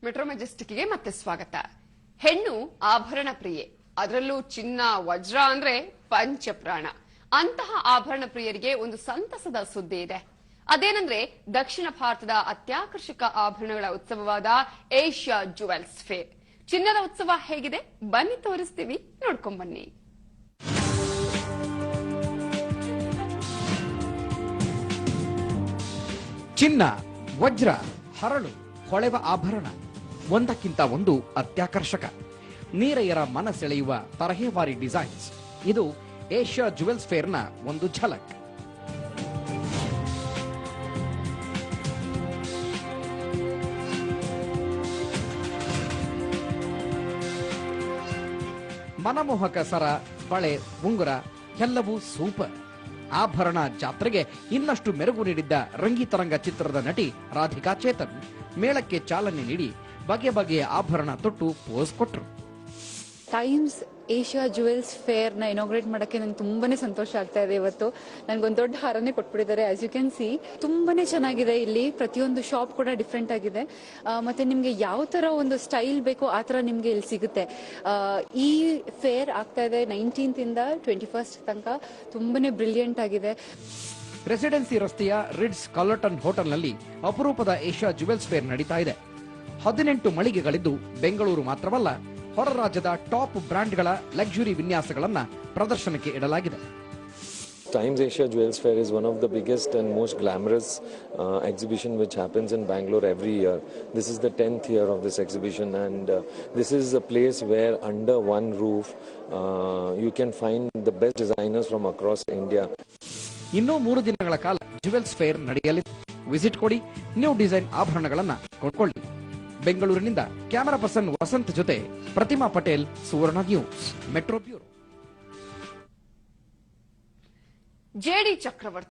Metro ಮೆಜೆಸ್ಟಿಕ್ಗೆ ಮತ್ತೆ ಸ್ವಾಗತ. ಹೆಣ್ಣು ಆಭರಣ ಪ್ರಿಯೆ, ಅದರಲ್ಲೂ ಚಿನ್ನ ವಜ್ರ ಅಂದ್ರೆ ಪಂಚಪ್ರಾಣ. ಅಂತಹ ಆಭರಣ ಪ್ರಿಯರಿಗೆ ಒಂದು ಸಂತಸದ ಸುದ್ದಿ ಇದೆ. ಅದೇನಂದ್ರೆ ದಕ್ಷಿಣ ಭಾರತದ ಅತ್ಯಾಕರ್ಷಕ ಆಭರಣಗಳ ಉತ್ಸವವಾದ ಏಷ್ಯಾ ಜುವೆಲ್ಸ್ ಫೇರ್. ಚಿನ್ನದ ಉತ್ಸವ ಹೇಗಿದೆ ಬನ್ನಿ ತೋರಿಸ್ತೀವಿ, ನೋಡ್ಕೊಂಡ್ಬನ್ನಿ. ಚಿನ್ನ, ವಜ್ರ, ಹರಳು, ಹೊಳೆವ ಆಭರಣ ಒಂದಕ್ಕಿಂತ ಒಂದು ಅತ್ಯಾಕರ್ಷಕ, ನೀರೆಯರ ಮನಸೆಳೆಯುವ ತರಹೇವಾರಿ ಡಿಸೈನ್ಸ್. ಇದು ಏಷ್ಯಾ ಜುವೆಲ್ಸ್ ಫೇರ್ನ ಒಂದು ಝಲಕ್. ಮನಮೋಹಕ ಸರ, ಬಳೆ, ಉಂಗುರ ಎಲ್ಲವೂ ಸೂಪರ್. ಆಭರಣ ಜಾತ್ರೆಗೆ ಇನ್ನಷ್ಟು ಮೆರುಗು ನೀಡಿದ್ದ ರಂಗಿತರಂಗ ಚಿತ್ರದ ನಟಿ ರಾಧಿಕಾ ಚೇತನ್ ಮೇಳಕ್ಕೆ ಚಾಲನೆ ನೀಡಿ ಬಗೆ ಬಗೆಯ ಆಭರಣ ತೊಟ್ಟು ಪೋಸ್ ಕೊಟ್ಟರು. ಟೈಮ್ಸ್ ಏಷ್ಯಾ ಜುವೆಲ್ಸ್ ಫೇರ್ ನ ಇನಾಗ್ರೇಟ್ ಮಾಡಕ್ಕೆ ನಂಗೆ ತುಂಬಾನೇ ಸಂತೋಷ ಆಗ್ತಾ ಇದೆ. ಇವತ್ತು ನನ್ಗೊಂದು ದೊಡ್ಡ ಹಾರನೇ ಕೊಟ್ಬಿಟ್ಟಿದ್ದಾರೆ. ಆಸ್ ಯು ಕ್ಯಾನ್ ಸಿ, ತುಂಬಾನೇ ಚೆನ್ನಾಗಿದೆ. ಇಲ್ಲಿ ಪ್ರತಿಯೊಂದು ಶಾಪ್ ಕೂಡ ಡಿಫ್ರೆಂಟ್ ಆಗಿದೆ. ಮತ್ತೆ ನಿಮ್ಗೆ ಯಾವ ತರ ಒಂದು ಸ್ಟೈಲ್ ಬೇಕೋ ಆ ತರ ನಿಮ್ಗೆ ಇಲ್ಲಿ ಸಿಗುತ್ತೆ. ಈ ಫೇರ್ ಆಗ್ತಾ ಇದೆ 19th ಇಂದ 21st ತನಕ. ತುಂಬಾನೇ ಬ್ರಿಲಿಯಂಟ್ ಆಗಿದೆ. ರೆಸಿಡೆನ್ಸಿ ರಸ್ತೆಯ ರಿಡ್ಸ್ ಕಾಲರ್ಟನ್ ಹೋಟೆಲ್ನಲ್ಲಿ ಅಪರೂಪದ ಏಷ್ಯಾ ಜುವೆಲ್ಸ್ ಫೇರ್ ನಡೀತಾ ಇದೆ. 18 ಮಳಿಗೆಗಳಿದ್ದು ಬೆಂಗಳೂರು ಮಾತ್ರವಲ್ಲ, ಹೊರ ರಾಜ್ಯದ ಟಾಪ್ ಬ್ರ್ಯಾಂಡ್ಗಳ ಲಕ್ಸುರಿ ವಿನ್ಯಾಸಗಳನ್ನ ಪ್ರದರ್ಶನಕ್ಕೆ ಇಡಲಾಗಿದೆ. Times Asia Jewels Fair is one of the biggest and most glamorous exhibition which happens in Bangalore every year. This is the 10th year of this exhibition, and this is a place where under one roof you can find the best designers from across India. ಇನ್ನೂ 3 ದಿನಗಳ ಕಾಲ jewels fair ನಡೆಯಲಿದೆ. Visit ಕೊಡಿ, new design ಆಭರಣಗಳನ್ನ ಕೊಂಡ್ಕೊಳ್ಳಿ. ಬೆಂಗಳೂರಿನಿಂದ camera person Vasant ಜೊತೆ ಪ್ರತಿಮಾ ಪಟೇಲ್, ಸುವರ್ಣ news, metro bureau. JD ಚಕ್ರವರ್ತಿ